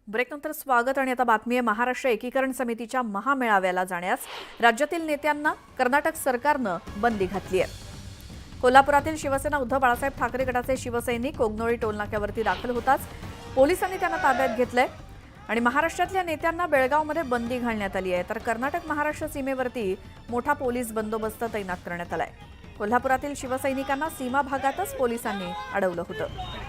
ब्रेकनंतर स्वागत आणि आता बातमी आहे। महाराष्ट्र एकीकरण समितीच्या महामेळाव्याला जाण्यास राज्यातील नेत्यांना कर्नाटक सरकारनं बंदी घातली आहे। कोल्हापुरातील शिवसेना उद्धव बाळासाहेब ठाकरे गटाचे शिवसैनिक कोगनोळी टोलनाक्यावरती दाखल होताच पोलिसांनी त्यांना ताब्यात घेतलंय आणि महाराष्ट्रातल्या नेत्यांना बेळगावमध्ये बंदी घालण्यात आली आहे। तर कर्नाटक महाराष्ट्र सीमेवरती मोठा पोलीस बंदोबस्त तैनात करण्यात आलाय। कोल्हापुरातील शिवसैनिकांना सीमा भागातच पोलिसांनी अडवलं होतं।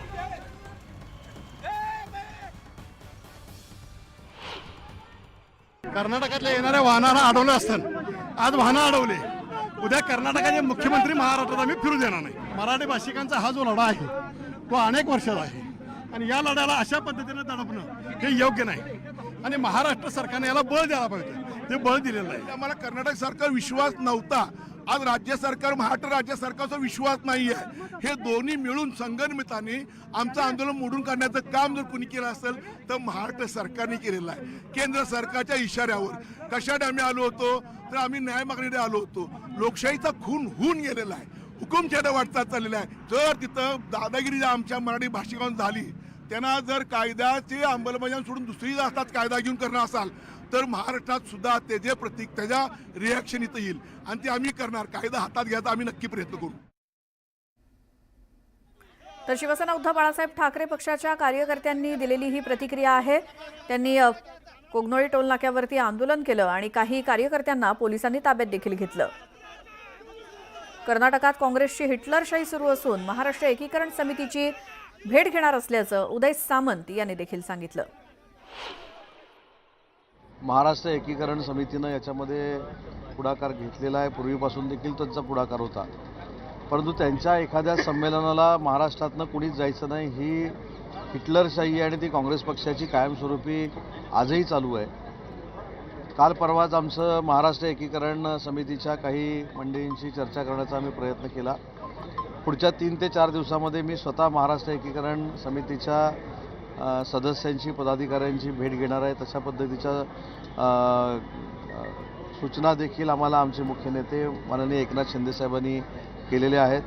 कर्नाटकातल्या येणाऱ्या वाहनांना अडवलं असतं। आज वाहनं अडवले, उद्या कर्नाटकाचे मुख्यमंत्री महाराष्ट्रात आम्ही फिरू देणार नाही। मराठी भाषिकांचा हा जो लढा आहे तो अनेक वर्षाचा आहे आणि या लढ्याला अशा पद्धतीने दडपणं हे योग्य नाही आणि महाराष्ट्र सरकारने याला बळ द्यायला पाहिजे। ते बळ दिलेलं आहे। आम्हाला कर्नाटक सरकार विश्वास नव्हता, आज राज्य सरकार महाराष्ट्र राज्य सरकारचा विश्वास नाही आहे। हे दोन्ही मिळून संगनमताने आमचं आंदोलन मोडून काढण्याचं काम जर कुणी केलं असेल तर महाराष्ट्र सरकारने केलेलं आहे। केंद्र सरकारच्या इशाऱ्यावर कशासाठी आम्ही आलो होतो तर आम्ही न्याय मागणीसाठी आलो होतो। लोकशाहीचा खून होऊन गेलेला आहे, हुकुमशाही वाटचाल चाललेला आहे। जर तिथं दादागिरी आमच्या मराठी भाषिकांना झाली, त्यांना जर कायद्याची अंमलबजावणी सोडून दुसरी असतात कायदा घेऊन करणं असाल तर महाराष्ट्रात सुद्धा त्याचे प्रतीक त्याच्या रिॲक्शन इथं येईल आणि ते आम्ही करणार। कायदा हातात घ्यायचा आम्ही नक्की प्रयत्न करू। तर शिवसेना उद्धव बाळासाहेब ठाकरे पक्षाच्या कार्यकर्त्यांनी दिलेली ही प्रतिक्रिया आहे। त्यांनी कोगनोळी टोलनाक्यावरती आंदोलन केलं आणि काही कार्यकर्त्यांना पोलिसांनी ताब्यात देखील घेतलं। कर्नाटकात काँग्रेसची हिटलरशाही सुरू असून महाराष्ट्र एकीकरण समितीची भेट घेणार असल्याचं उदय सामंत यांनी देखील सांगितलं। महाराष्ट्र एकीकरण समितीनं याच्यामध्ये पुढाकार घेतलेला आहे। पूर्वीपासून देखील त्यांचा पुढाकार होता, परंतु त्यांच्या एखाद्या संमेलनाला महाराष्ट्रातनं कुणीच जायचं नाही ही हिटलरशाही आणि ती काँग्रेस पक्षाची कायमस्वरूपी आजही चालू आहे। काल परवाच आमचं महाराष्ट्र एकीकरण समितीच्या काही मंडळींशी चर्चा करण्याचा आम्ही प्रयत्न केला। पुढच्या 3 ते 4 दिवसामध्ये मी स्वतः महाराष्ट्र एकीकरण समितीच्या सदस्यांची पदाधिकाऱ्यांची भेट घेणार आहे। तशा पद्धतीच्या सूचना देखील आम्हाला आमचे मुख्य नेते माननीय एकनाथ शिंदे साहेबांनी केलेल्या आहेत।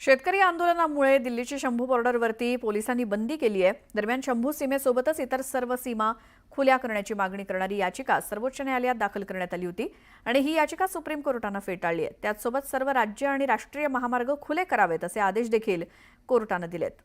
शेतकरी आंदोलनामुळे दिल्लीच्या शंभू बॉर्डरवरती पोलिसांनी बंदी केली आहे। दरम्यान शंभू सीमेसोबतच इतर सर्व सीमा खुल्या करण्याची मागणी करणारी याचिका सर्वोच्च न्यायालयात दाखल करण्यात आली होती आणि ही याचिका सुप्रीम कोर्टानं फेटाळली आहे। त्याचसोबत सर्व राज्य आणि राष्ट्रीय महामार्ग खुले करावेत असे आदेश देखील कोर्टानं दिलेत।